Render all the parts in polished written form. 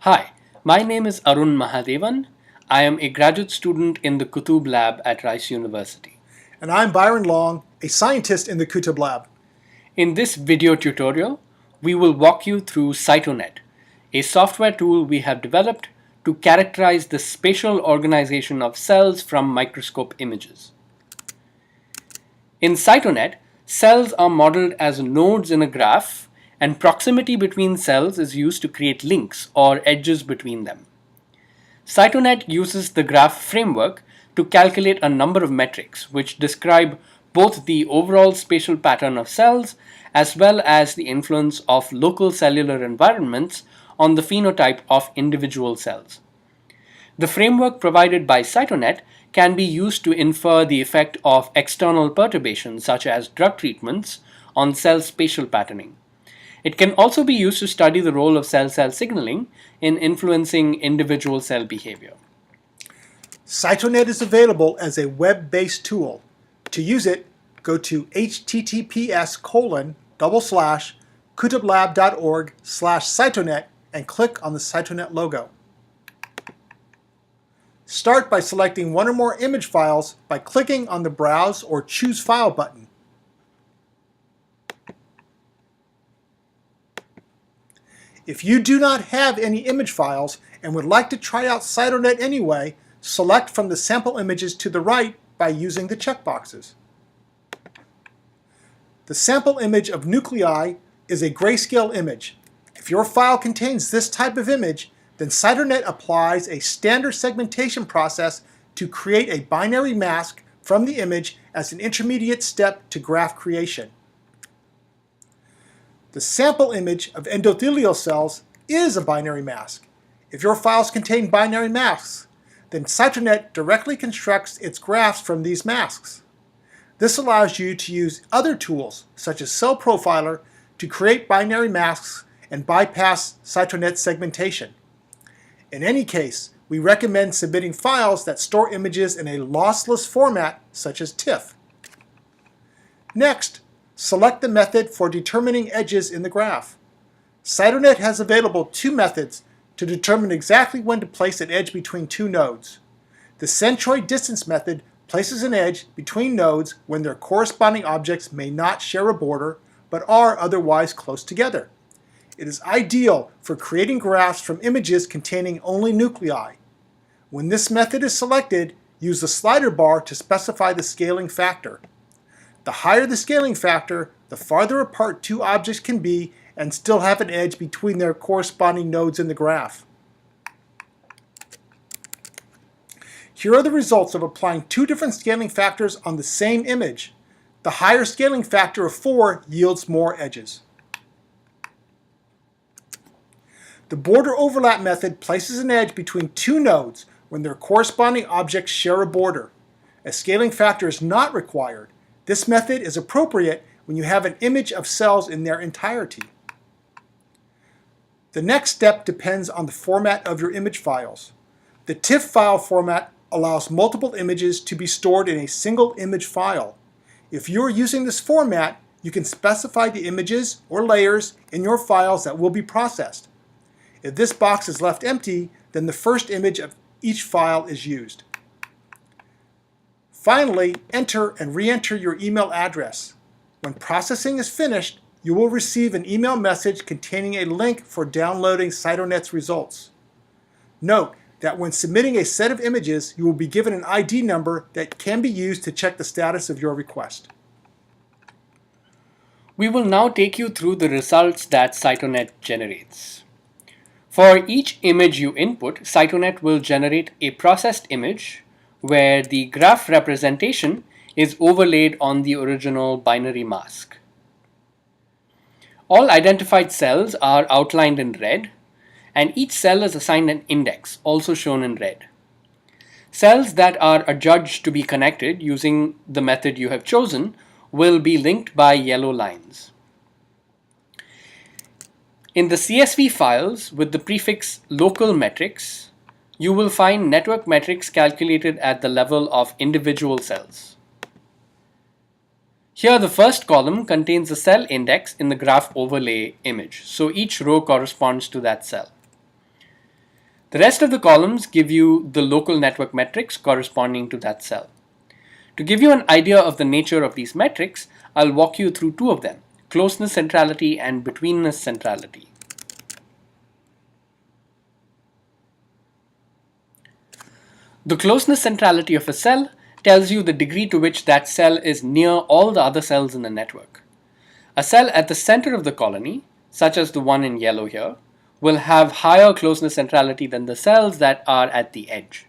Hi, my name is Arun Mahadevan. I am a graduate student in the Kutub Lab at Rice University. And I'm Byron Long, a scientist in the Kutub Lab. In this video tutorial, we will walk you through cytoNet, a software tool we have developed to characterize the spatial organization of cells from microscope images. In cytoNet, cells are modeled as nodes in a graph, and proximity between cells is used to create links or edges between them. cytoNet uses the graph framework to calculate a number of metrics which describe both the overall spatial pattern of cells as well as the influence of local cellular environments on the phenotype of individual cells. The framework provided by cytoNet can be used to infer the effect of external perturbations such as drug treatments on cell spatial patterning. It can also be used to study the role of cell-cell signaling in influencing individual cell behavior. cytoNet is available as a web-based tool. To use it, go to https://kutublab.org/cytonet and click on the cytoNet logo. Start by selecting one or more image files by clicking on the Browse or Choose File button. If you do not have any image files and would like to try out cytoNet anyway, select from the sample images to the right by using the checkboxes. The sample image of nuclei is a grayscale image. If your file contains this type of image, then cytoNet applies a standard segmentation process to create a binary mask from the image as an intermediate step to graph creation. The sample image of endothelial cells is a binary mask. If your files contain binary masks, then cytoNet directly constructs its graphs from these masks. This allows you to use other tools, such as Cell Profiler, to create binary masks and bypass cytoNet segmentation. In any case, we recommend submitting files that store images in a lossless format, such as TIFF. Next, select the method for determining edges in the graph. cytoNet has available two methods to determine exactly when to place an edge between two nodes. The centroid distance method places an edge between nodes when their corresponding objects may not share a border, but are otherwise close together. It is ideal for creating graphs from images containing only nuclei. When this method is selected, use the slider bar to specify the scaling factor. The higher the scaling factor, the farther apart two objects can be and still have an edge between their corresponding nodes in the graph. Here are the results of applying two different scaling factors on the same image. The higher scaling factor of 4 yields more edges. The border overlap method places an edge between two nodes when their corresponding objects share a border. A scaling factor is not required. This method is appropriate when you have an image of cells in their entirety. The next step depends on the format of your image files. The TIFF file format allows multiple images to be stored in a single image file. If you are using this format, you can specify the images or layers in your files that will be processed. If this box is left empty, then the first image of each file is used. Finally, enter and re-enter your email address. When processing is finished, you will receive an email message containing a link for downloading cytoNet's results. Note that when submitting a set of images, you will be given an ID number that can be used to check the status of your request. We will now take you through the results that cytoNet generates. For each image you input, cytoNet will generate a processed image where the graph representation is overlaid on the original binary mask. All identified cells are outlined in red, and each cell is assigned an index, also shown in red. Cells that are adjudged to be connected using the method you have chosen will be linked by yellow lines. In the CSV files with the prefix local metrics, you will find network metrics calculated at the level of individual cells. Here the first column contains the cell index in the graph overlay image, so each row corresponds to that cell. The rest of the columns give you the local network metrics corresponding to that cell. To give you an idea of the nature of these metrics, I'll walk you through two of them, closeness centrality and betweenness centrality. The closeness centrality of a cell tells you the degree to which that cell is near all the other cells in the network. A cell at the center of the colony, such as the one in yellow here, will have higher closeness centrality than the cells that are at the edge.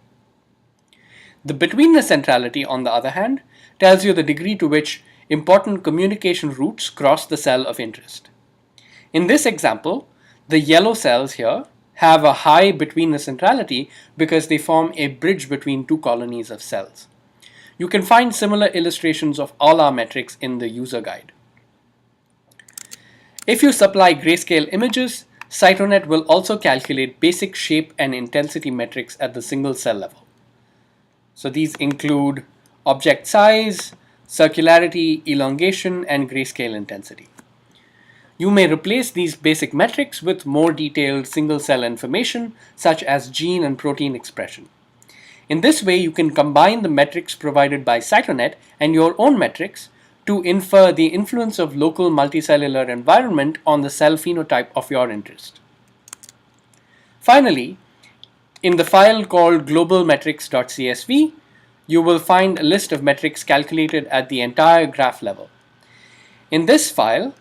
The betweenness centrality, on the other hand, tells you the degree to which important communication routes cross the cell of interest. In this example, the yellow cells here have a high betweenness centrality because they form a bridge between two colonies of cells. You can find similar illustrations of all our metrics in the user guide. If you supply grayscale images, cytoNet will also calculate basic shape and intensity metrics at the single cell level. So these include object size, circularity, elongation, and grayscale intensity. You may replace these basic metrics with more detailed single-cell information, such as gene and protein expression. In this way, you can combine the metrics provided by cytoNet and your own metrics to infer the influence of local multicellular environment on the cell phenotype of your interest. Finally, in the file called globalmetrics.csv, you will find a list of metrics calculated at the entire graph level. In this file,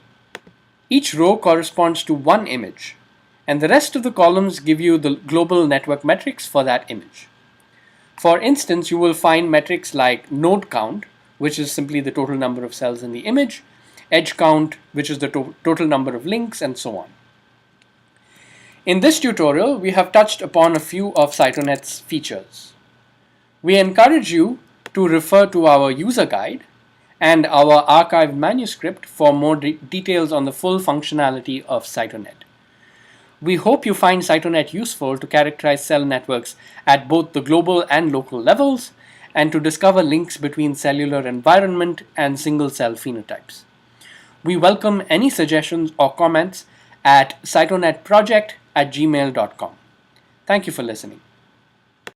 each row corresponds to one image, and the rest of the columns give you the global network metrics for that image. For instance, you will find metrics like node count, which is simply the total number of cells in the image, edge count, which is the total number of links, and so on. In this tutorial, we have touched upon a few of cytoNet's features. We encourage you to refer to our user guide and our archived manuscript for more details on the full functionality of cytoNet. We hope you find cytoNet useful to characterize cell networks at both the global and local levels, and to discover links between cellular environment and single-cell phenotypes. We welcome any suggestions or comments at cytonetproject@gmail.com. Thank you for listening.